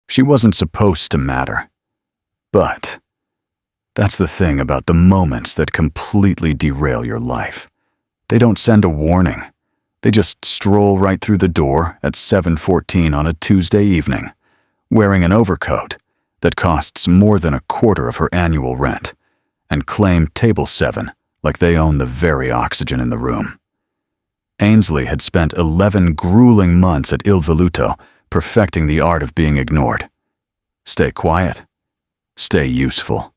She wasn't supposed to matter. But that's the thing about the moments that completely derail your life. They don't send a warning. They just stroll right through the door at 7:14 on a Tuesday evening, wearing an overcoat that costs more than a quarter of her annual rent, and claim table 7 like they own the very oxygen in the room. Ainsley had spent 11 grueling months at Il Veluto perfecting the art of being ignored. Stay quiet. Stay useful.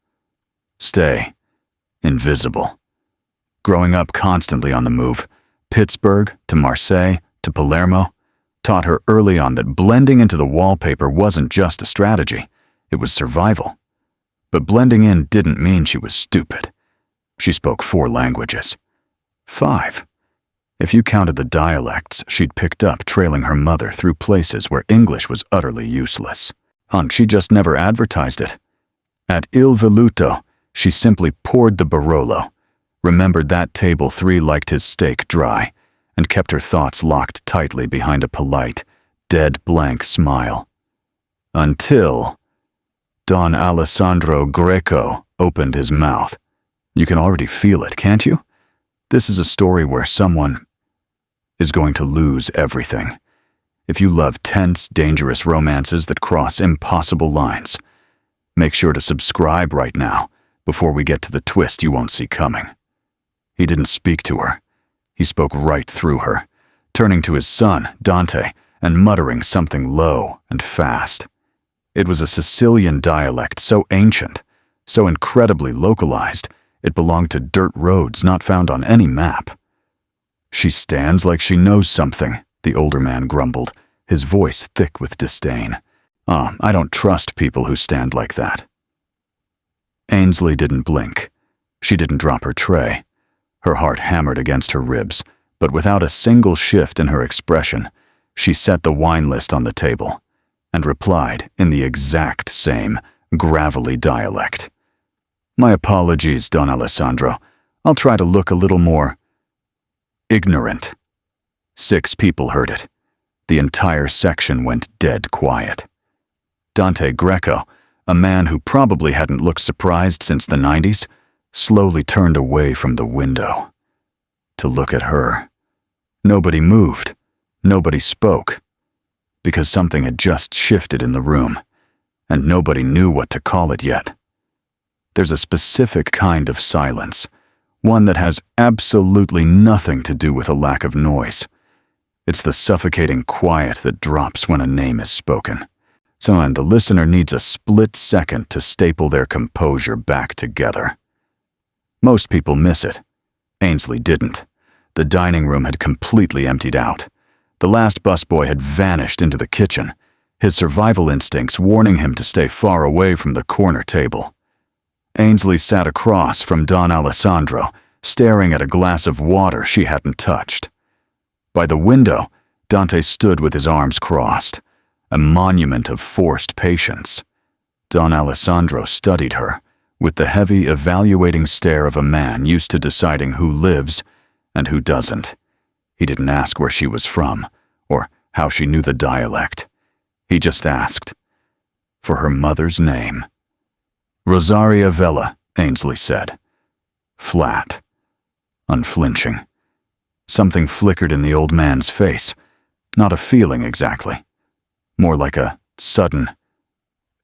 Stay invisible. Growing up constantly on the move, Pittsburgh to Marseille to Palermo taught her early on that blending into the wallpaper wasn't just a strategy, it was survival. But blending in didn't mean she was stupid. She spoke 4 languages. 5. If you counted the dialects she'd picked up trailing her mother through places where English was utterly useless. She just never advertised it. At Il Veluto, she simply poured the Barolo, remembered that table 3 liked his steak dry, and kept her thoughts locked tightly behind a polite, dead blank smile. Until Don Alessandro Greco opened his mouth. You can already feel it, can't you? This is a story where someone is going to lose everything. If you love tense, dangerous romances that cross impossible lines, make sure to subscribe right now before we get to the twist you won't see coming. He didn't speak to her. He spoke right through her, turning to his son, Dante, and muttering something low and fast. It was a Sicilian dialect so ancient, so incredibly localized, it belonged to dirt roads not found on any map. "She stands like she knows something," the older man grumbled, his voice thick with disdain. I don't trust people who stand like that." Ainsley didn't blink. She didn't drop her tray. Her heart hammered against her ribs, but without a single shift in her expression, she set the wine list on the table and replied in the exact same gravelly dialect. "My apologies, Don Alessandro. I'll try to look a little more ignorant." 6 people heard it. The entire section went dead quiet. Dante Greco, a man who probably hadn't looked surprised since the 90s, slowly turned away from the window to look at her. Nobody moved. Nobody spoke. Because something had just shifted in the room, and nobody knew what to call it yet. There's a specific kind of silence, one that has absolutely nothing to do with a lack of noise. It's the suffocating quiet that drops when a name is spoken. And the listener needs a split second to staple their composure back together. Most people miss it. Ainsley didn't. The dining room had completely emptied out. The last busboy had vanished into the kitchen, his survival instincts warning him to stay far away from the corner table. Ainsley sat across from Don Alessandro, staring at a glass of water she hadn't touched. By the window, Dante stood with his arms crossed, a monument of forced patience. Don Alessandro studied her, with the heavy, evaluating stare of a man used to deciding who lives and who doesn't. He didn't ask where she was from, or how she knew the dialect. He just asked for her mother's name. "Rosaria Vella," Ainsley said. Flat. Unflinching. Something flickered in the old man's face. Not a feeling exactly. More like a sudden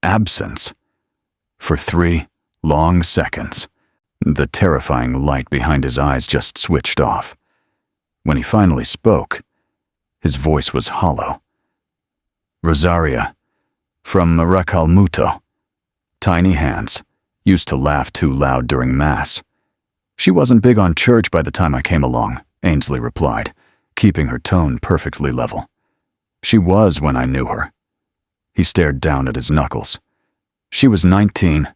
absence. For 3 long seconds, the terrifying light behind his eyes just switched off. When he finally spoke, his voice was hollow. "Rosaria, from Racalmuto. Tiny hands, used to laugh too loud during Mass. She wasn't big on church by the time I came along," Ainsley replied, keeping her tone perfectly level. "She was when I knew her." He stared down at his knuckles. "She was 19,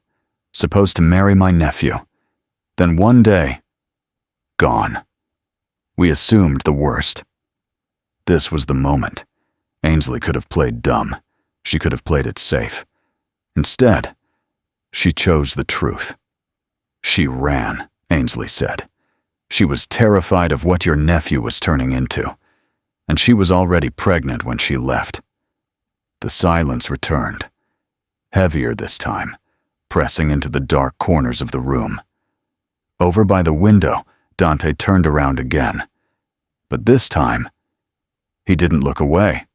supposed to marry my nephew. Then one day, gone. We assumed the worst." This was the moment. Ainsley could have played dumb. She could have played it safe. Instead, she chose the truth. "She ran," Ainsley said. "She was terrified of what your nephew was turning into, and she was already pregnant when she left." The silence returned, heavier this time, pressing into the dark corners of the room. Over by the window, Dante turned around again. But this time, he didn't look away.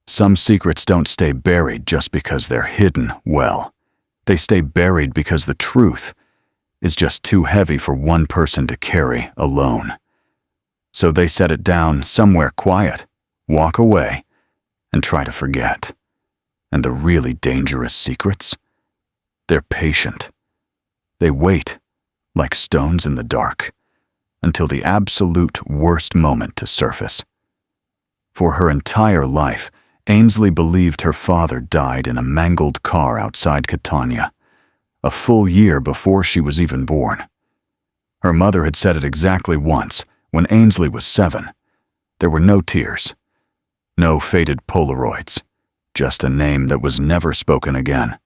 Some secrets don't stay buried just because they're hidden well. They stay buried because the truth is just too heavy for one person to carry alone. So they set it down somewhere quiet, walk away, and try to forget. And the really dangerous secrets? They're patient. They wait, like stones in the dark, until the absolute worst moment to surface. For her entire life, Ainsley believed her father died in a mangled car outside Catania, a full year before she was even born. Her mother had said it exactly once, when Ainsley was 7. There were no tears, no faded Polaroids, just a name that was never spoken again,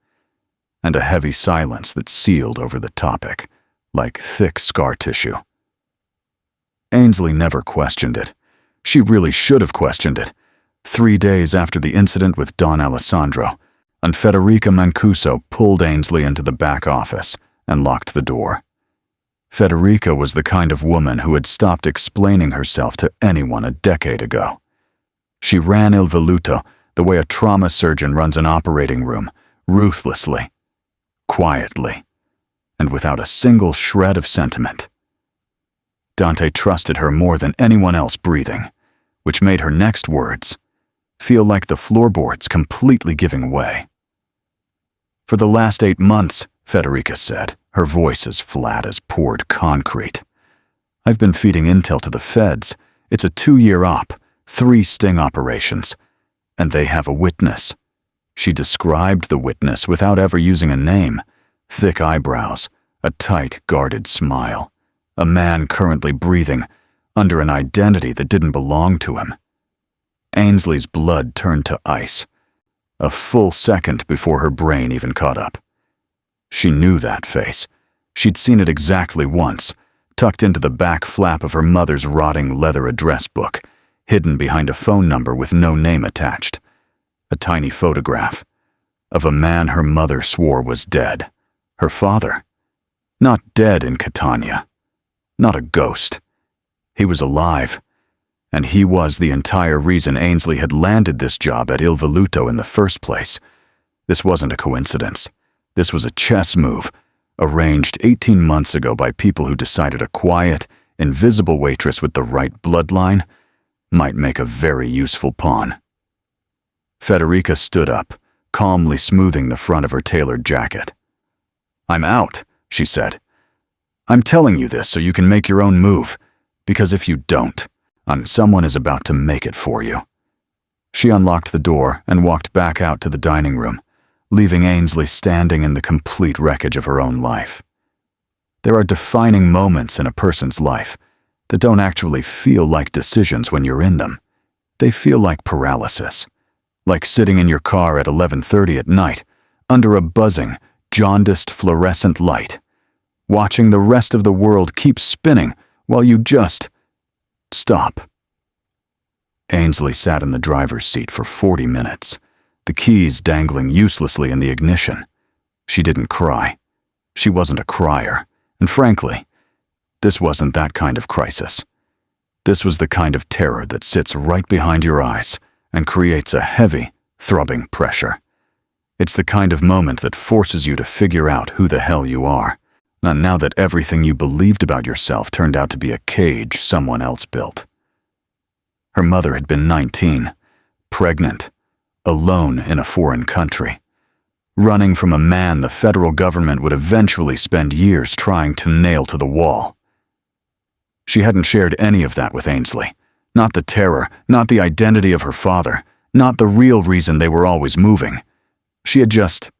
and a heavy silence that sealed over the topic, like thick scar tissue. Ainsley never questioned it. She really should have questioned it. 3 days after the incident with Don Alessandro, and Federica Mancuso pulled Ainsley into the back office and locked the door. Federica was the kind of woman who had stopped explaining herself to anyone a decade ago. She ran Il Veluto the way a trauma surgeon runs an operating room, ruthlessly, quietly, and without a single shred of sentiment. Dante trusted her more than anyone else breathing, which made her next words feel like the floorboards completely giving way. For the last 8 months, Federica said, her voice as flat as poured concrete, I've been feeding intel to the feds. It's a 2-year op, 3 sting operations, and they have a witness. She described the witness without ever using a name, thick eyebrows, a tight, guarded smile, a man currently breathing under an identity that didn't belong to him. Ainsley's blood turned to ice, a full second before her brain even caught up. She knew that face. She'd seen it exactly once, tucked into the back flap of her mother's rotting leather address book, hidden behind a phone number with no name attached. A tiny photograph of a man her mother swore was dead. Her father. Not dead in Catania. Not a ghost. He was alive. And he was the entire reason Ainsley had landed this job at Il Veluto in the first place. This wasn't a coincidence. This was a chess move, arranged 18 months ago by people who decided a quiet, invisible waitress with the right bloodline might make a very useful pawn. Federica stood up, calmly smoothing the front of her tailored jacket. I'm out, she said. I'm telling you this so you can make your own move, because if you don't, someone is about to make it for you. She unlocked the door and walked back out to the dining room, leaving Ainsley standing in the complete wreckage of her own life. There are defining moments in a person's life that don't actually feel like decisions when you're in them. They feel like paralysis, like sitting in your car at 11:30 at night, under a buzzing, jaundiced fluorescent light, watching the rest of the world keep spinning while you just stop. Ainsley sat in the driver's seat for 40 minutes, the keys dangling uselessly in the ignition. She didn't cry. She wasn't a crier, and frankly, this wasn't that kind of crisis. This was the kind of terror that sits right behind your eyes and creates a heavy, throbbing pressure. It's the kind of moment that forces you to figure out who the hell you are, not now that everything you believed about yourself turned out to be a cage someone else built. Her mother had been 19, pregnant, alone in a foreign country, running from a man the federal government would eventually spend years trying to nail to the wall. She hadn't shared any of that with Ainsley. Not the terror, not the identity of her father, not the real reason they were always moving. She had just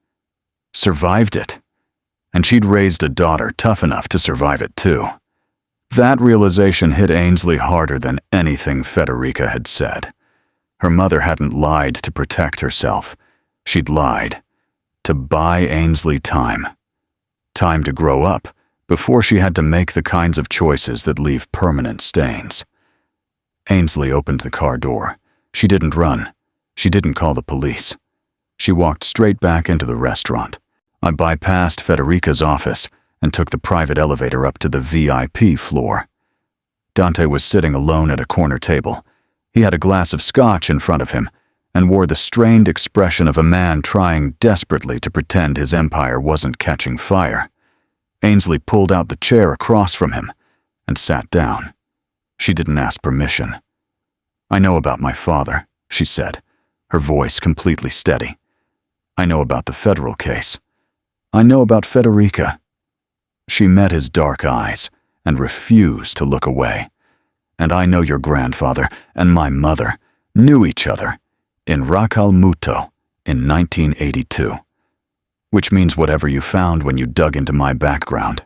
survived it. And she'd raised a daughter tough enough to survive it too. That realization hit Ainsley harder than anything Federica had said. Her mother hadn't lied to protect herself. She'd lied to buy Ainsley time. Time to grow up before she had to make the kinds of choices that leave permanent stains. Ainsley opened the car door. She didn't run. She didn't call the police. She walked straight back into the restaurant. I bypassed Federica's office and took the private elevator up to the VIP floor. Dante was sitting alone at a corner table. He had a glass of scotch in front of him and wore the strained expression of a man trying desperately to pretend his empire wasn't catching fire. Ainsley pulled out the chair across from him and sat down. She didn't ask permission. "I know about my father," she said, her voice completely steady. "I know about the federal case. I know about Federica." She met his dark eyes and refused to look away. "And I know your grandfather and my mother knew each other in Il Veluto in 1982. Which means whatever you found when you dug into my background,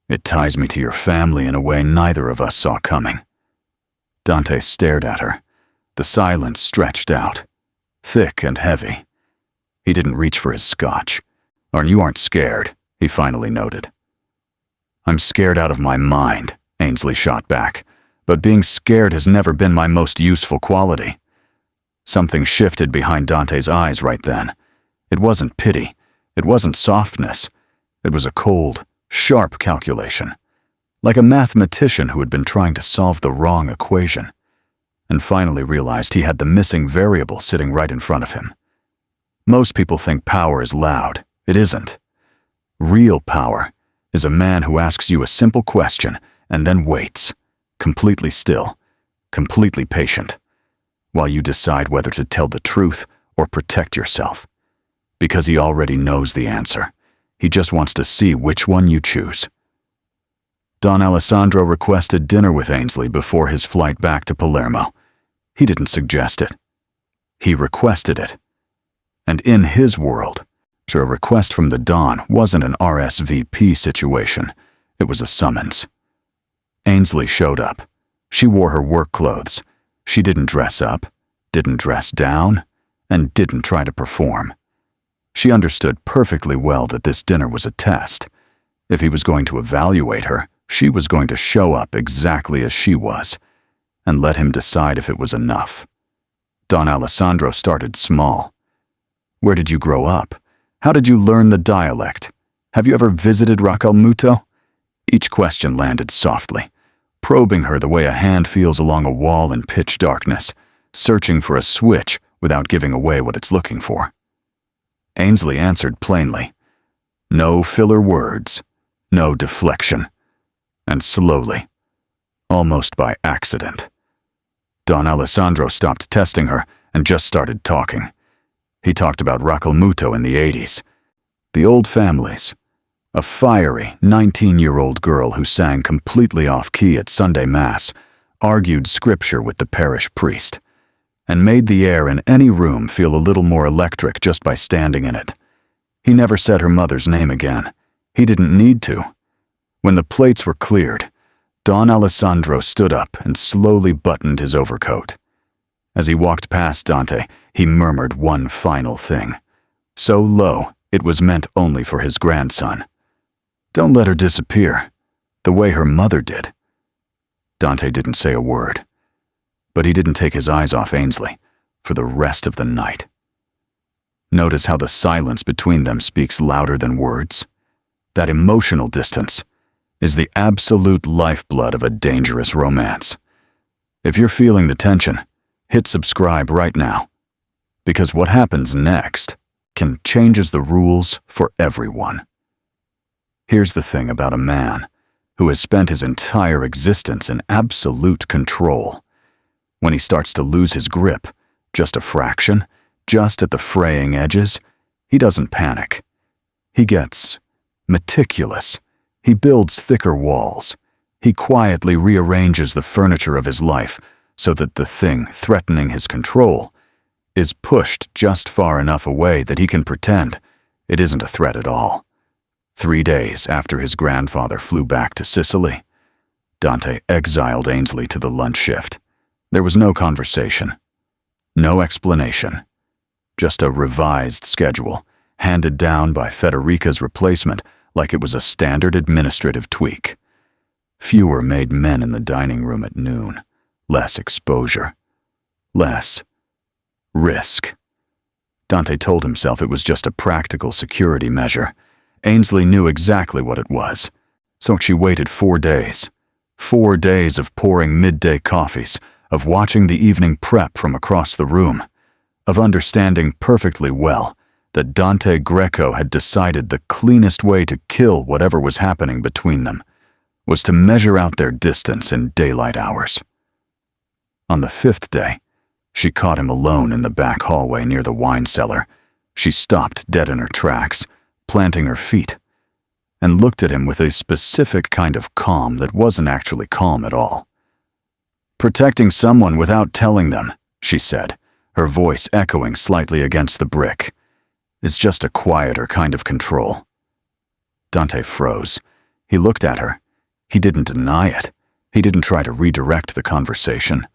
it ties me to your family in a way neither of us saw coming." Dante stared at her. The silence stretched out, thick and heavy. He didn't reach for his scotch. "You aren't scared," he finally noted. "I'm scared out of my mind," Ainsley shot back, "but being scared has never been my most useful quality." Something shifted behind Dante's eyes right then. It wasn't pity. It wasn't softness. It was a cold, sharp calculation, like a mathematician who had been trying to solve the wrong equation, and finally realized he had the missing variable sitting right in front of him. Most people think power is loud. It isn't. Real power is a man who asks you a simple question and then waits, completely still, completely patient, while you decide whether to tell the truth or protect yourself. Because he already knows the answer. He just wants to see which one you choose. Don Alessandro requested dinner with Ainsley before his flight back to Palermo. He didn't suggest it. He requested it. And in his world, a request from the Don wasn't an RSVP situation. It was a summons. Ainsley showed up. She wore her work clothes. She didn't dress up, didn't dress down, and didn't try to perform. She understood perfectly well that this dinner was a test. If he was going to evaluate her, she was going to show up exactly as she was, and let him decide if it was enough. Don Alessandro started small. "Where did you grow up? How did you learn the dialect? Have you ever visited Il Veluto?" Each question landed softly, probing her the way a hand feels along a wall in pitch darkness, searching for a switch without giving away what it's looking for. Ainsley answered plainly. No filler words, no deflection, and slowly, almost by accident. Don Alessandro stopped testing her and just started talking. He talked about Il Veluto in the 80s, the old families, a fiery 19-year-old girl who sang completely off-key at Sunday Mass, argued scripture with the parish priest, and made the air in any room feel a little more electric just by standing in it. He never said her mother's name again. He didn't need to. When the plates were cleared, Don Alessandro stood up and slowly buttoned his overcoat. As he walked past Dante, he murmured one final thing, so low it was meant only for his grandson. "Don't let her disappear, the way her mother did." Dante didn't say a word, but he didn't take his eyes off Ainsley for the rest of the night. Notice how the silence between them speaks louder than words? That emotional distance is the absolute lifeblood of a dangerous romance. If you're feeling the tension, hit subscribe right now, because what happens next changes the rules for everyone. Here's the thing about a man who has spent his entire existence in absolute control. When he starts to lose his grip, just a fraction, just at the fraying edges, he doesn't panic. He gets meticulous. He builds thicker walls. He quietly rearranges the furniture of his life so that the thing threatening his control is pushed just far enough away that he can pretend it isn't a threat at all. 3 days after his grandfather flew back to Sicily, Dante exiled Ainsley to the lunch shift. There was no conversation, no explanation, just a revised schedule handed down by Federica's replacement like it was a standard administrative tweak. Fewer made men in the dining room at noon, less exposure, less risk. Dante told himself it was just a practical security measure. Ainsley knew exactly what it was. So she waited 4 days. 4 days of pouring midday coffees, of watching the evening prep from across the room, of understanding perfectly well that Dante Greco had decided the cleanest way to kill whatever was happening between them was to measure out their distance in daylight hours. On the 5th day, she caught him alone in the back hallway near the wine cellar. She stopped dead in her tracks, planting her feet, and looked at him with a specific kind of calm that wasn't actually calm at all. "Protecting someone without telling them," she said, her voice echoing slightly against the brick, "is just a quieter kind of control." Dante froze. He looked at her. He didn't deny it. He didn't try to redirect the conversation.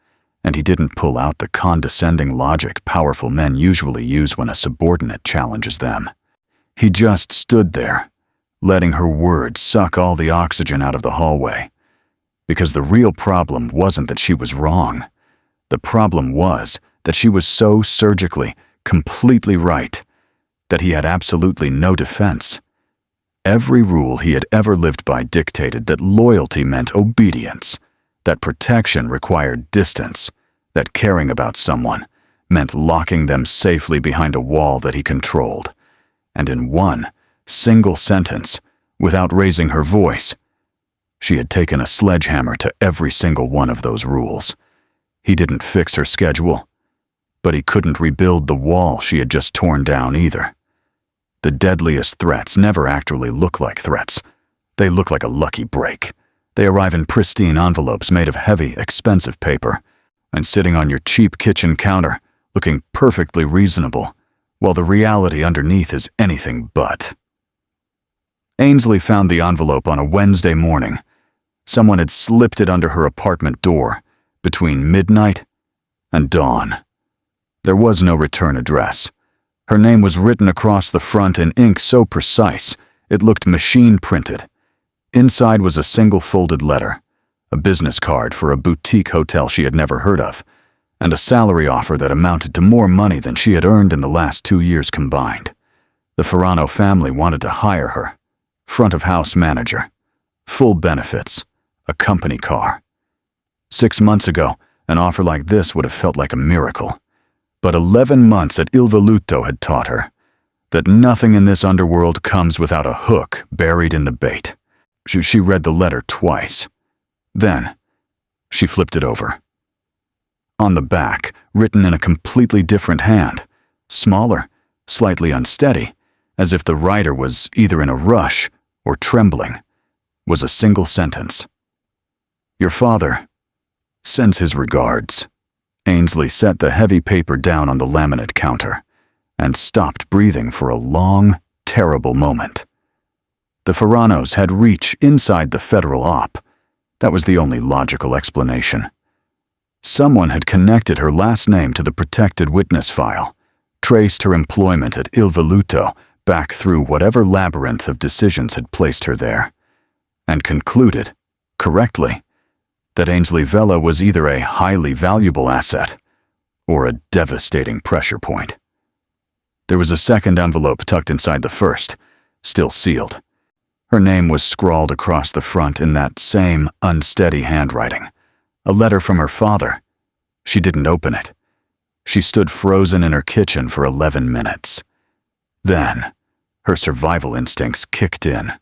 And he didn't pull out the condescending logic powerful men usually use when a subordinate challenges them. He just stood there, letting her words suck all the oxygen out of the hallway. Because the real problem wasn't that she was wrong. The problem was that she was so surgically, completely right, that he had absolutely no defense. Every rule he had ever lived by dictated that loyalty meant obedience, that protection required distance, that caring about someone meant locking them safely behind a wall that he controlled. And in one single sentence, without raising her voice, she had taken a sledgehammer to every single one of those rules. He didn't fix her schedule, but he couldn't rebuild the wall she had just torn down either. The deadliest threats never actually look like threats. They look like a lucky break. They arrive in pristine envelopes made of heavy, expensive paper, and sitting on your cheap kitchen counter, looking perfectly reasonable, while the reality underneath is anything but. Ainsley found the envelope on a Wednesday morning. Someone had slipped it under her apartment door, between midnight and dawn. There was no return address. Her name was written across the front in ink so precise, it looked machine-printed. Inside was a single folded letter, a business card for a boutique hotel she had never heard of, and a salary offer that amounted to more money than she had earned in the last 2 years combined. The Ferrano family wanted to hire her. Front of house manager. Full benefits. A company car. 6 months ago, an offer like this would have felt like a miracle. But 11 months at Il Veluto had taught her that nothing in this underworld comes without a hook buried in the bait. She read the letter twice. Then, she flipped it over. On the back, written in a completely different hand, smaller, slightly unsteady, as if the writer was either in a rush or trembling, was a single sentence. "Your father sends his regards." Ainsley set the heavy paper down on the laminate counter and stopped breathing for a long, terrible moment. The Ferranos had reach inside the federal op. That was the only logical explanation. Someone had connected her last name to the protected witness file, traced her employment at Il Veluto back through whatever labyrinth of decisions had placed her there, and concluded, correctly, that Ainsley Vella was either a highly valuable asset or a devastating pressure point. There was a second envelope tucked inside the first, still sealed. Her name was scrawled across the front in that same unsteady handwriting. A letter from her father. She didn't open it. She stood frozen in her kitchen for 11 minutes. Then, her survival instincts kicked in.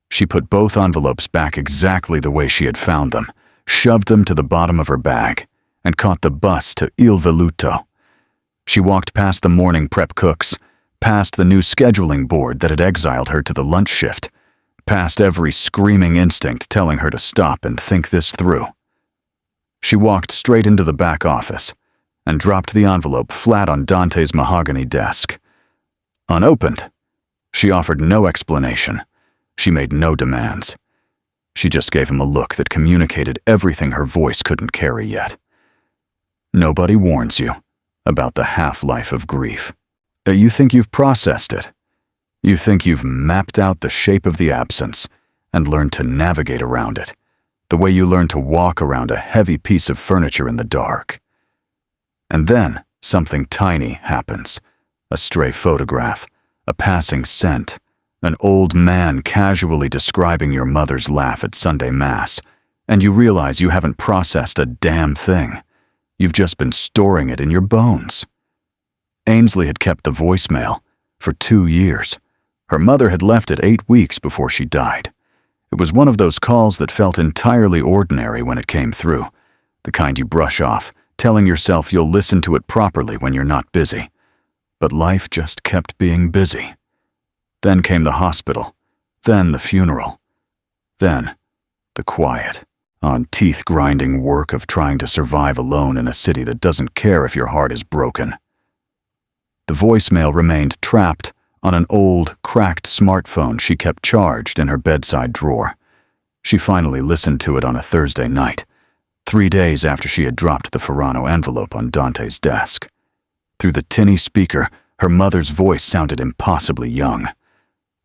She put both envelopes back exactly the way she had found them, shoved them to the bottom of her bag, and caught the bus to Il Veluto. She walked past the morning prep cooks, past the new scheduling board that had exiled her to the lunch shift, past every screaming instinct telling her to stop and think this through. She walked straight into the back office and dropped the envelope flat on Dante's mahogany desk. Unopened, she offered no explanation. She made no demands. She just gave him a look that communicated everything her voice couldn't carry yet. Nobody warns you about the half-life of grief. You think you've processed it. You think you've mapped out the shape of the absence and learned to navigate around it, the way you learn to walk around a heavy piece of furniture in the dark. And then something tiny happens, A stray photograph, a passing scent, an old man casually describing your mother's laugh at Sunday Mass, and you realize you haven't processed a damn thing. You've just been storing it in your bones. Ainsley had kept the voicemail for 2 years. Her mother had left it 8 weeks before she died. It was one of those calls that felt entirely ordinary when it came through, the kind you brush off, telling yourself you'll listen to it properly when you're not busy. But life just kept being busy. Then came the hospital, then the funeral, then the quiet, teeth-grinding work of trying to survive alone in a city that doesn't care if your heart is broken. The voicemail remained trapped on an old, cracked smartphone she kept charged in her bedside drawer. She finally listened to it on a Thursday night, 3 days after she had dropped the Ferrano envelope on Dante's desk. Through the tinny speaker, her mother's voice sounded impossibly young.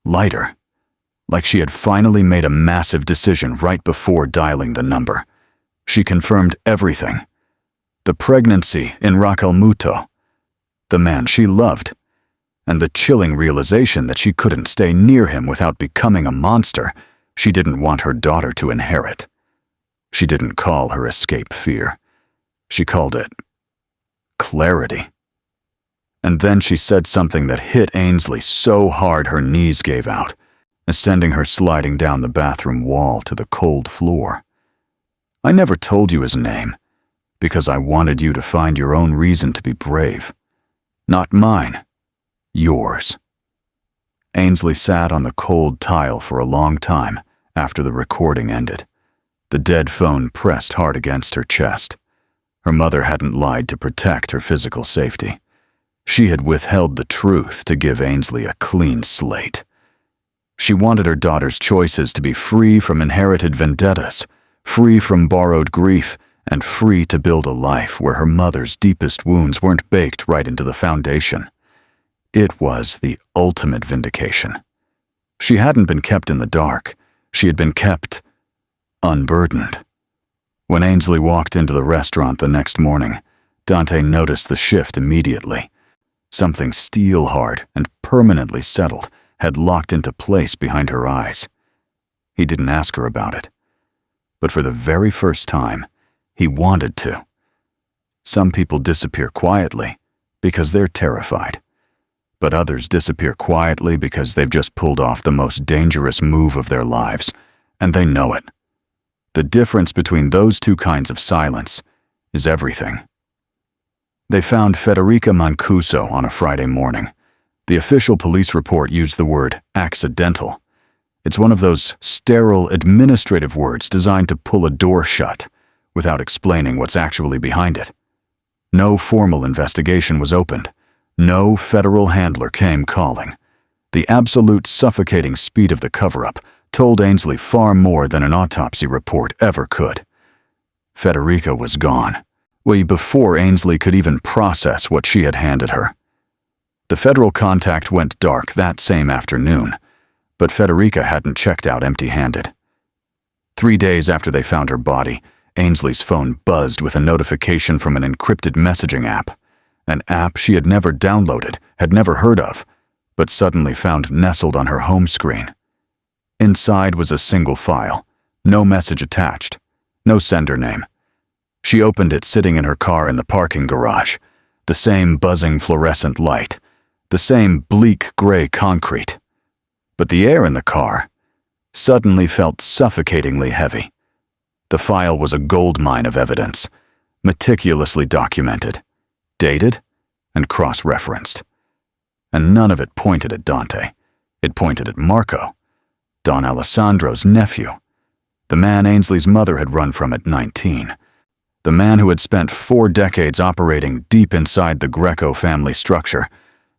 Lighter, like she had finally made a massive decision right before dialing the number. She confirmed everything. The pregnancy in Il Veluto, the man she loved, and the chilling realization that she couldn't stay near him without becoming a monster she didn't want her daughter to inherit. She didn't call her escape fear. She called it clarity. And then she said something that hit Ainsley so hard her knees gave out, sending her sliding down the bathroom wall to the cold floor. "I never told you his name, because I wanted you to find your own reason to be brave. Not mine, yours." Ainsley sat on the cold tile for a long time after the recording ended. The dead phone pressed hard against her chest. Her mother hadn't lied to protect her physical safety. She had withheld the truth to give Ainsley a clean slate. She wanted her daughter's choices to be free from inherited vendettas, free from borrowed grief, and free to build a life where her mother's deepest wounds weren't baked right into the foundation. It was the ultimate vindication. She hadn't been kept in the dark. She had been kept unburdened. When Ainsley walked into the restaurant the next morning, Dante noticed the shift immediately. Something steel-hard and permanently settled had locked into place behind her eyes. He didn't ask her about it, but for the very first time, he wanted to. Some people disappear quietly because they're terrified, but others disappear quietly because they've just pulled off the most dangerous move of their lives, and they know it. The difference between those two kinds of silence is everything. They found Federica Mancuso on a Friday morning. The official police report used the word accidental. It's one of those sterile administrative words designed to pull a door shut without explaining what's actually behind it. No formal investigation was opened. No federal handler came calling. The absolute suffocating speed of the cover-up told Ainsley far more than an autopsy report ever could. Federica was gone, way before Ainsley could even process what she had handed her. The federal contact went dark that same afternoon, but Federica hadn't checked out empty-handed. 3 days after they found her body, Ainsley's phone buzzed with a notification from an encrypted messaging app, an app she had never downloaded, had never heard of, but suddenly found nestled on her home screen. Inside was a single file, no message attached, no sender name. She opened it sitting in her car in the parking garage, the same buzzing fluorescent light, the same bleak gray concrete. But the air in the car suddenly felt suffocatingly heavy. The file was a goldmine of evidence, meticulously documented, dated, and cross-referenced. And none of it pointed at Dante. It pointed at Marco, Don Alessandro's nephew, the man Ainsley's mother had run from at 19. The man who had spent 4 decades operating deep inside the Greco family structure,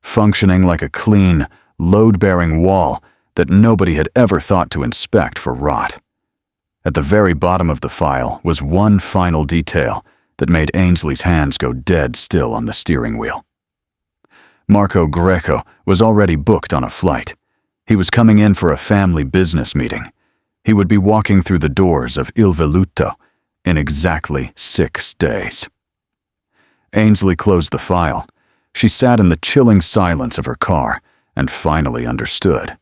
functioning like a clean, load-bearing wall that nobody had ever thought to inspect for rot. At the very bottom of the file was one final detail that made Ainsley's hands go dead still on the steering wheel. Marco Greco was already booked on a flight. He was coming in for a family business meeting. He would be walking through the doors of Il Veluto in exactly 6 days. Ainsley closed the file. She sat in the chilling silence of her car and finally understood,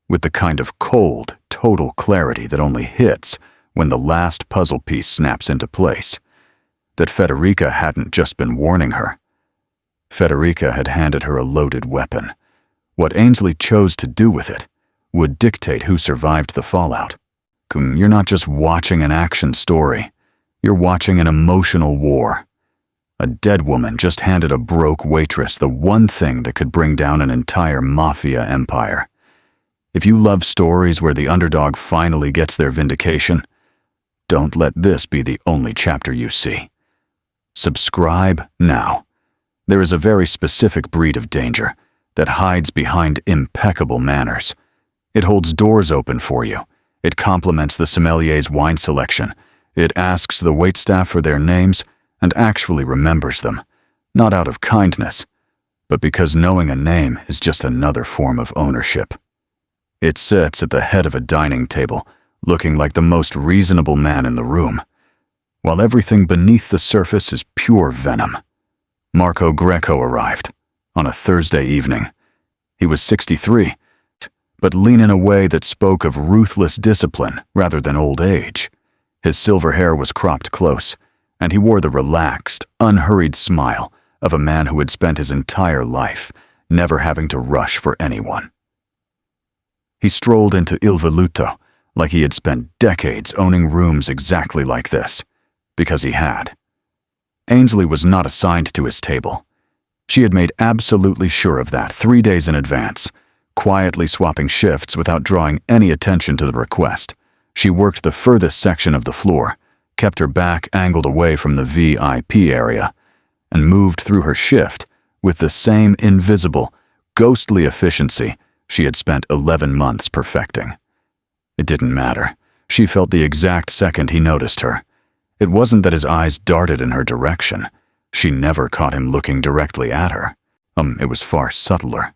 with the kind of cold, total clarity that only hits when the last puzzle piece snaps into place, that Federica hadn't just been warning her. Federica had handed her a loaded weapon. What Ainsley chose to do with it would dictate who survived the fallout. You're not just watching an action story. You're watching an emotional war. A dead woman just handed a broke waitress the one thing that could bring down an entire mafia empire. If you love stories where the underdog finally gets their vindication, don't let this be the only chapter you see. Subscribe now. There is a very specific breed of danger that hides behind impeccable manners. It holds doors open for you. It compliments the sommelier's wine selection. It asks the waitstaff for their names and actually remembers them, not out of kindness, but because knowing a name is just another form of ownership. It sits at the head of a dining table, looking like the most reasonable man in the room, while everything beneath the surface is pure venom. Marco Greco arrived on a Thursday evening. He was 63, but lean in a way that spoke of ruthless discipline rather than old age. His silver hair was cropped close, and he wore the relaxed, unhurried smile of a man who had spent his entire life never having to rush for anyone. He strolled into Il Veluto like he had spent decades owning rooms exactly like this, because he had. Ainsley was not assigned to his table. She had made absolutely sure of that 3 days in advance, quietly swapping shifts without drawing any attention to the request. She worked the furthest section of the floor, kept her back angled away from the VIP area, and moved through her shift with the same invisible, ghostly efficiency she had spent 11 months perfecting. It didn't matter. She felt the exact second he noticed her. It wasn't that his eyes darted in her direction. She never caught him looking directly at her. It was far subtler.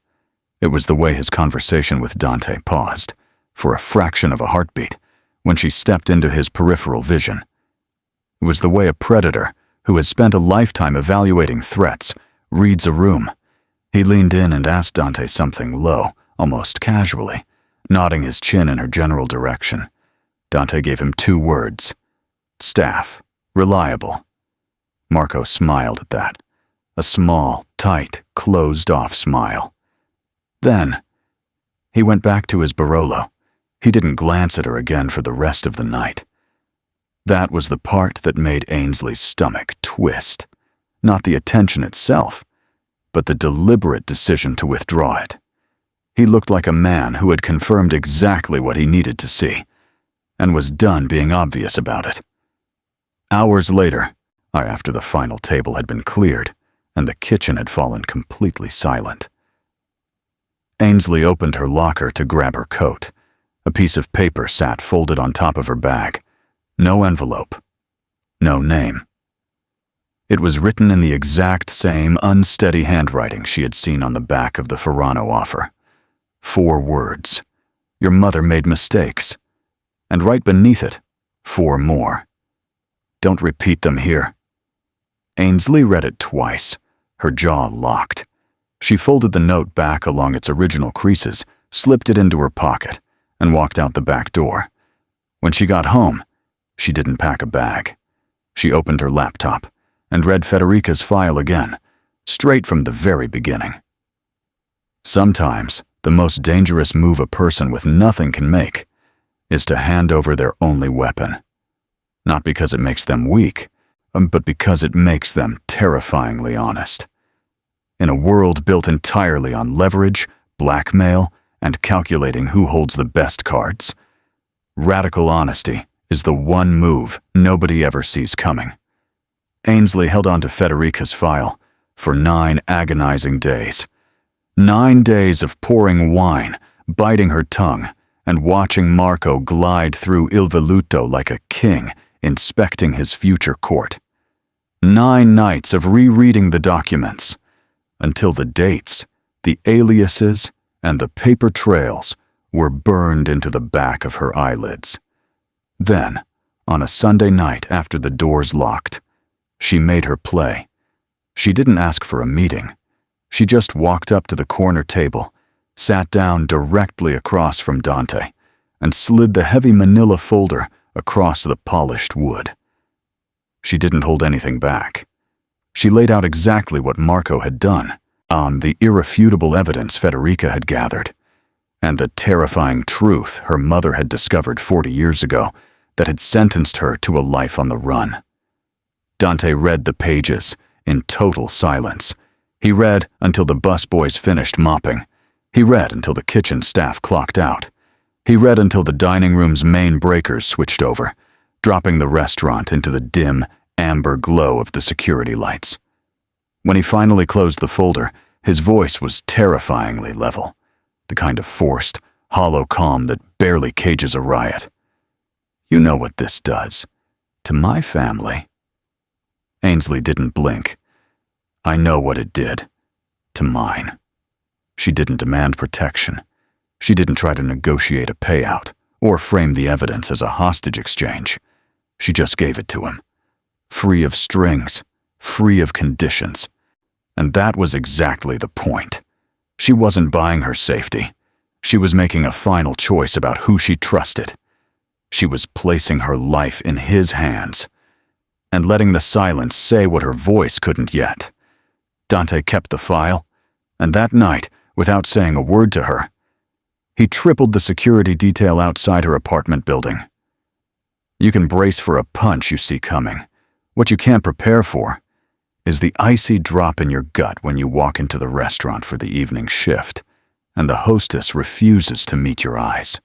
It was the way his conversation with Dante paused, for a fraction of a heartbeat, when she stepped into his peripheral vision. It was the way a predator, who has spent a lifetime evaluating threats, reads a room. He leaned in and asked Dante something low, almost casually, nodding his chin in her general direction. Dante gave him 2 words: staff, reliable. Marco smiled at that, a small, tight, closed-off smile. Then, he went back to his Barolo. He didn't glance at her again for the rest of the night. That was the part that made Ainsley's stomach twist. Not the attention itself, but the deliberate decision to withdraw it. He looked like a man who had confirmed exactly what he needed to see, and was done being obvious about it. Hours later, after the final table had been cleared, and the kitchen had fallen completely silent, Ainsley opened her locker to grab her coat. A piece of paper sat folded on top of her bag. No envelope. No name. It was written in the exact same unsteady handwriting she had seen on the back of the Ferrano offer. 4 words. Your mother made mistakes. And right beneath it, 4 more. Don't repeat them here. Ainsley read it twice, her jaw locked. She folded the note back along its original creases, slipped it into her pocket, and walked out the back door. When she got home, she didn't pack a bag. She opened her laptop and read Federica's file again, straight from the very beginning. Sometimes, the most dangerous move a person with nothing can make is to hand over their only weapon. Not because it makes them weak, but because it makes them terrifyingly honest. In a world built entirely on leverage, blackmail, and calculating who holds the best cards, radical honesty is the one move nobody ever sees coming. Ainsley held on to Federica's file for 9 agonizing days. 9 days of pouring wine, biting her tongue, and watching Marco glide through Il Veluto like a king inspecting his future court. 9 nights of rereading the documents, until the dates, the aliases, and the paper trails were burned into the back of her eyelids. Then, on a Sunday night after the doors locked, she made her play. She didn't ask for a meeting. She just walked up to the corner table, sat down directly across from Dante, and slid the heavy manila folder across the polished wood. She didn't hold anything back. She laid out exactly what Marco had done, on the irrefutable evidence Federica had gathered, and the terrifying truth her mother had discovered 40 years ago that had sentenced her to a life on the run. Dante read the pages in total silence. He read until the busboys finished mopping. He read until the kitchen staff clocked out. He read until the dining room's main breakers switched over, dropping the restaurant into the dim, amber glow of the security lights. When he finally closed the folder, his voice was terrifyingly level, the kind of forced, hollow calm that barely cages a riot. You know what this does to my family. Ainsley didn't blink. I know what it did to mine. She didn't demand protection. She didn't try to negotiate a payout or frame the evidence as a hostage exchange. She just gave it to him, free of strings, free of conditions. And that was exactly the point. She wasn't buying her safety. She was making a final choice about who she trusted. She was placing her life in his hands and letting the silence say what her voice couldn't yet. Dante kept the file, and that night, without saying a word to her, he tripled the security detail outside her apartment building. You can brace for a punch you see coming. What you can't prepare for is the icy drop in your gut when you walk into the restaurant for the evening shift, and the hostess refuses to meet your eyes,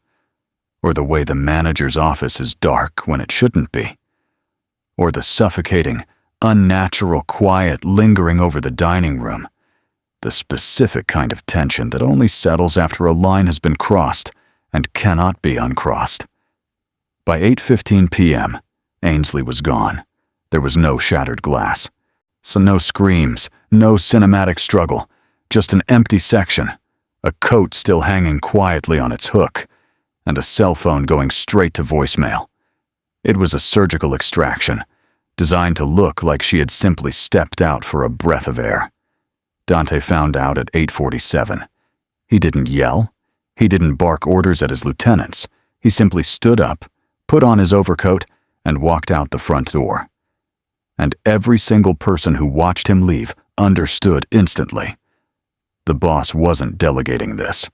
or the way the manager's office is dark when it shouldn't be, or the suffocating, unnatural quiet lingering over the dining room, the specific kind of tension that only settles after a line has been crossed and cannot be uncrossed. By 8:15 p.m., Ainsley was gone. There was no shattered glass. So no screams, no cinematic struggle, just an empty section, a coat still hanging quietly on its hook, and a cell phone going straight to voicemail. It was a surgical extraction, designed to look like she had simply stepped out for a breath of air. Dante found out at 8:47. He didn't yell. He didn't bark orders at his lieutenants. He simply stood up, put on his overcoat, and walked out the front door. And every single person who watched him leave understood instantly. The boss wasn't delegating this.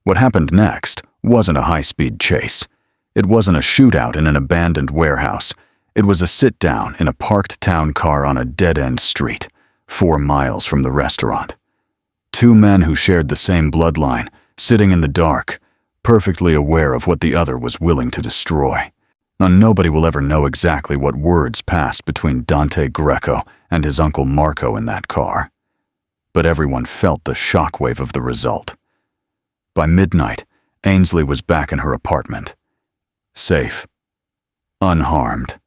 What happened next wasn't a high-speed chase. It wasn't a shootout in an abandoned warehouse. It was a sit-down in a parked town car on a dead-end street, 4 miles from the restaurant. 2 men who shared the same bloodline, sitting in the dark, perfectly aware of what the other was willing to destroy. Now, nobody will ever know exactly what words passed between Dante Greco and his uncle Marco in that car. But everyone felt the shockwave of the result. By midnight, Ainsley was back in her apartment. Safe. Unharmed.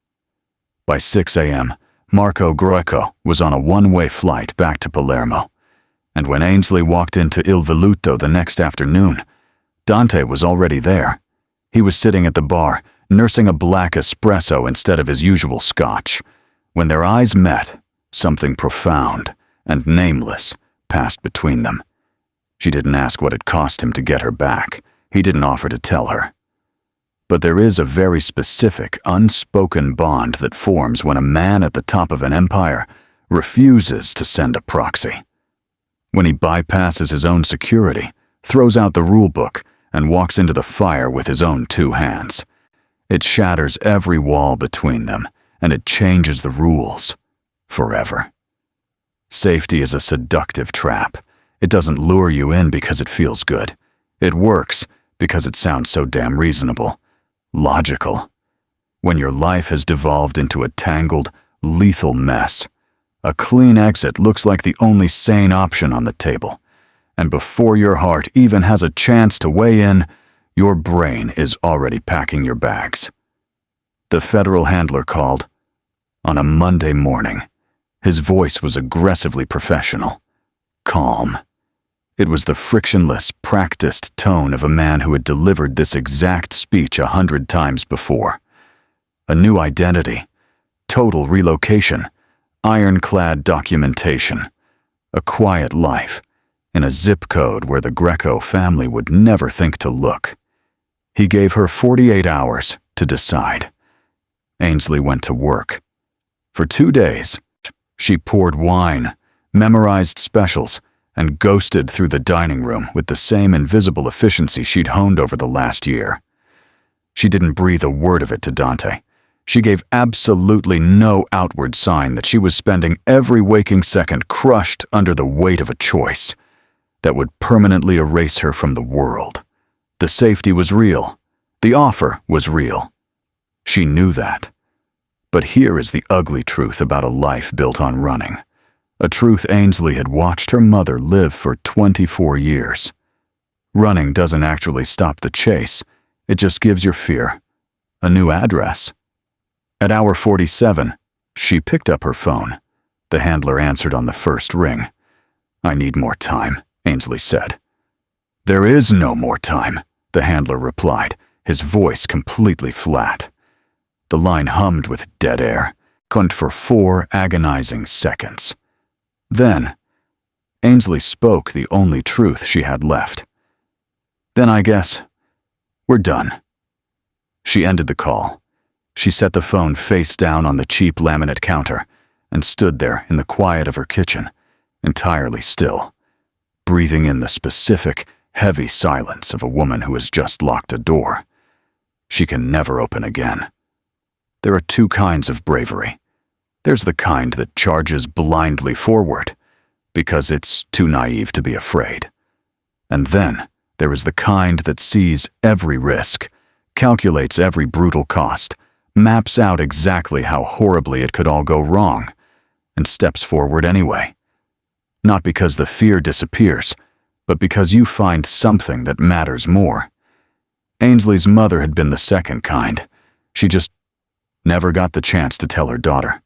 By 6 a.m., Marco Greco was on a one-way flight back to Palermo. And when Ainsley walked into Il Veluto the next afternoon, Dante was already there. He was sitting at the bar, nursing a black espresso instead of his usual scotch. When their eyes met, something profound and nameless passed between them. She didn't ask what it cost him to get her back. He didn't offer to tell her. But there is a very specific, unspoken bond that forms when a man at the top of an empire refuses to send a proxy. When he bypasses his own security, throws out the rule book, and walks into the fire with his own 2 hands. It shatters every wall between them, and it changes the rules forever. Safety is a seductive trap. It doesn't lure you in because it feels good. It works because it sounds so damn reasonable, logical. When your life has devolved into a tangled, lethal mess, a clean exit looks like the only sane option on the table. And before your heart even has a chance to weigh in, your brain is already packing your bags. The federal handler called on a Monday morning. His voice was aggressively professional, calm. It was the frictionless, practiced tone of a man who had delivered this exact speech 100 times before. A new identity, total relocation, ironclad documentation, a quiet life, in a zip code where the Greco family would never think to look. He gave her 48 hours to decide. Ainsley went to work. For 2 days, she poured wine, memorized specials, and ghosted through the dining room with the same invisible efficiency she'd honed over the last year. She didn't breathe a word of it to Dante. She gave absolutely no outward sign that she was spending every waking second crushed under the weight of a choice that would permanently erase her from the world. The safety was real. The offer was real. She knew that. But here is the ugly truth about a life built on running. A truth Ainsley had watched her mother live for 24 years. Running doesn't actually stop the chase. It just gives your fear a new address. At hour 47, she picked up her phone. The handler answered on the first ring. "I need more time," Ainsley said. "There is no more time," the handler replied, his voice completely flat. The line hummed with dead air, clunked for 4 agonizing seconds. Then, Ainsley spoke the only truth she had left. "Then I guess we're done." She ended the call. She set the phone face down on the cheap laminate counter and stood there in the quiet of her kitchen, entirely still, breathing in the specific, heavy silence of a woman who has just locked a door she can never open again. There are 2 kinds of bravery. There's the kind that charges blindly forward because it's too naive to be afraid. And then there is the kind that sees every risk, calculates every brutal cost, maps out exactly how horribly it could all go wrong, and steps forward anyway. Not because the fear disappears, but because you find something that matters more. Ainsley's mother had been the second kind. She just never got the chance to tell her daughter.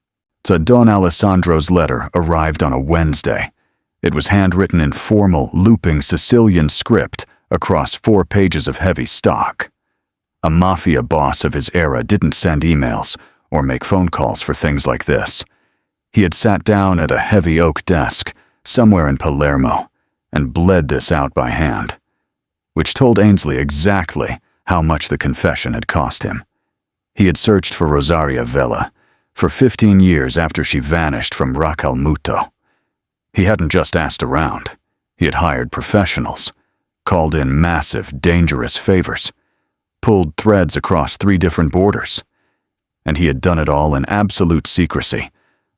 So Don Alessandro's letter arrived on a Wednesday. It was handwritten in formal, looping Sicilian script across 4 pages of heavy stock. A Mafia boss of his era didn't send emails or make phone calls for things like this. He had sat down at a heavy oak desk somewhere in Palermo and bled this out by hand, which told Ainsley exactly how much the confession had cost him. He had searched for Ainsley Vella for 15 years after she vanished from Il Veluto. He hadn't just asked around. He had hired professionals, called in massive, dangerous favors, pulled threads across 3 different borders. And he had done it all in absolute secrecy,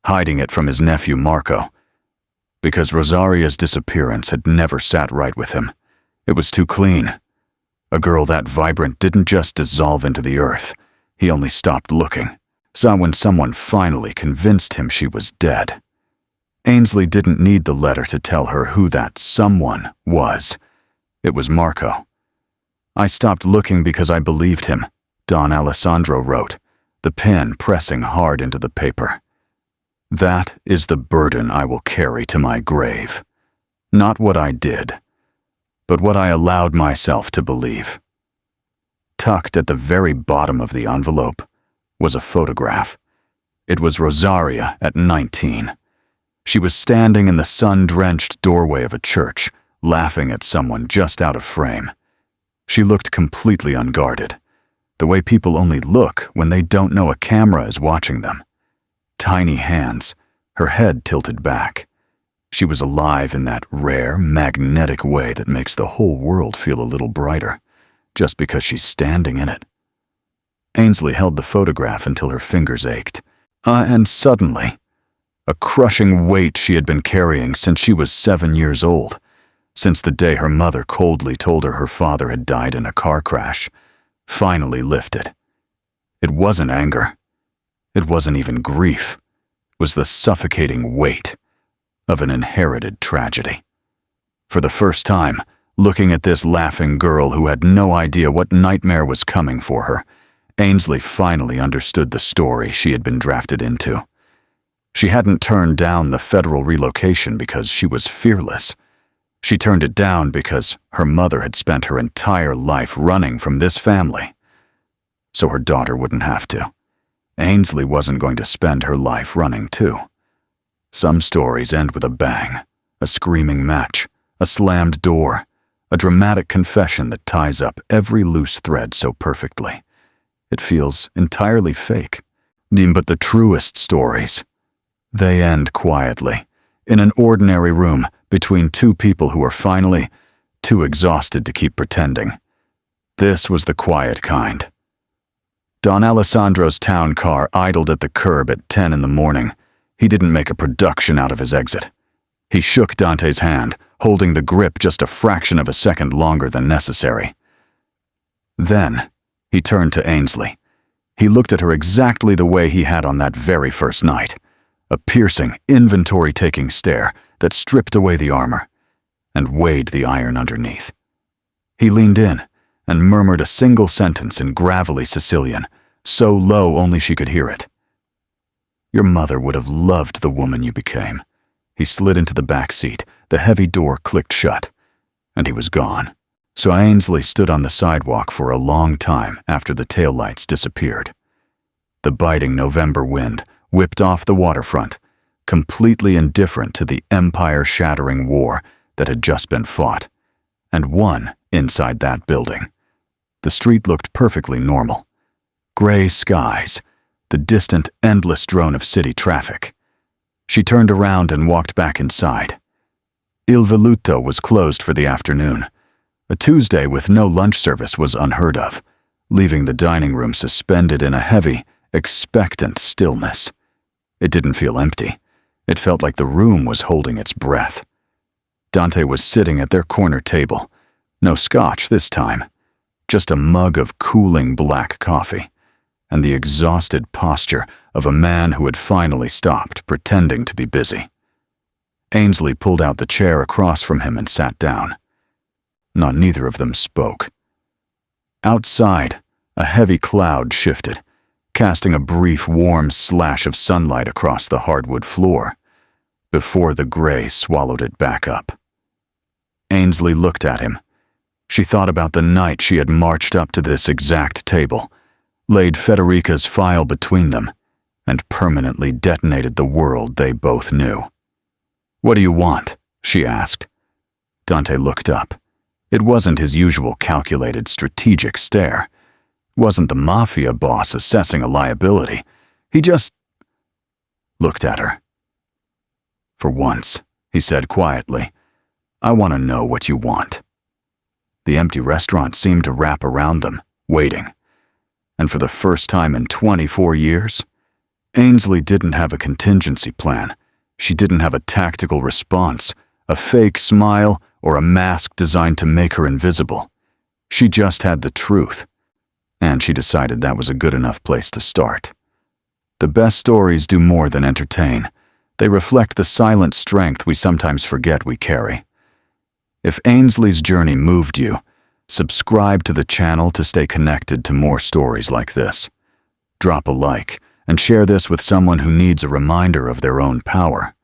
hiding it from his nephew Marco, because Rosaria's disappearance had never sat right with him. It was too clean. A girl that vibrant didn't just dissolve into the earth. He only stopped looking, saw when someone finally convinced him she was dead. Ainsley didn't need the letter to tell her who that someone was. It was Marco. "I stopped looking because I believed him," Don Alessandro wrote, the pen pressing hard into the paper. "That is the burden I will carry to my grave. Not what I did, but what I allowed myself to believe." Tucked at the very bottom of the envelope was a photograph. It was Rosaria at 19. She was standing in the sun-drenched doorway of a church, laughing at someone just out of frame. She looked completely unguarded, the way people only look when they don't know a camera is watching them. Tiny hands, her head tilted back. She was alive in that rare, magnetic way that makes the whole world feel a little brighter, just because she's standing in it. Ainsley held the photograph until her fingers ached. And suddenly, a crushing weight she had been carrying since she was 7 years old, since the day her mother coldly told her father had died in a car crash, finally lifted. It wasn't anger. It wasn't even grief. It was the suffocating weight of an inherited tragedy. For the first time, looking at this laughing girl who had no idea what nightmare was coming for her, Ainsley finally understood the story she had been drafted into. She hadn't turned down the federal relocation because she was fearless. She turned it down because her mother had spent her entire life running from this family, so her daughter wouldn't have to. Ainsley wasn't going to spend her life running too. Some stories end with a bang, a screaming match, a slammed door, a dramatic confession that ties up every loose thread so perfectly. It feels entirely fake. But the truest stories, they end quietly, in an ordinary room between two people who are finally too exhausted to keep pretending. This was the quiet kind. Don Alessandro's town car idled at the curb at 10 in the morning. He didn't make a production out of his exit. He shook Dante's hand, holding the grip just a fraction of a second longer than necessary. Then, he turned to Ainsley. He looked at her exactly the way he had on that very first night, a piercing, inventory-taking stare that stripped away the armor and weighed the iron underneath. He leaned in and murmured a single sentence in gravelly Sicilian, so low only she could hear it. "Your mother would have loved the woman you became." He slid into the back seat, the heavy door clicked shut, and he was gone. So Ainsley stood on the sidewalk for a long time after the taillights disappeared. The biting November wind whipped off the waterfront, completely indifferent to the empire-shattering war that had just been fought, and won inside that building. The street looked perfectly normal. Gray skies, the distant, endless drone of city traffic. She turned around and walked back inside. Il Veluto was closed for the afternoon. A Tuesday with no lunch service was unheard of, leaving the dining room suspended in a heavy, expectant stillness. It didn't feel empty. It felt like the room was holding its breath. Dante was sitting at their corner table. No scotch this time, just a mug of cooling black coffee, and the exhausted posture of a man who had finally stopped pretending to be busy. Ainsley pulled out the chair across from him and sat down. Neither of them spoke. Outside, a heavy cloud shifted, casting a brief, warm slash of sunlight across the hardwood floor, before the gray swallowed it back up. Ainsley looked at him. She thought about the night she had marched up to this exact table, laid Federica's file between them, and permanently detonated the world they both knew. "What do you want?" she asked. Dante looked up. It wasn't his usual calculated, strategic stare. It wasn't the Mafia boss assessing a liability. He just looked at her. "For once," he said quietly, "I want to know what you want." The empty restaurant seemed to wrap around them, waiting. And for the first time in 24 years, Ainsley didn't have a contingency plan. She didn't have a tactical response, a fake smile, or a mask designed to make her invisible. She just had the truth, and she decided that was a good enough place to start. The best stories do more than entertain. They reflect the silent strength we sometimes forget we carry. If Ainsley's journey moved you, subscribe to the channel to stay connected to more stories like this. Drop a like and share this with someone who needs a reminder of their own power.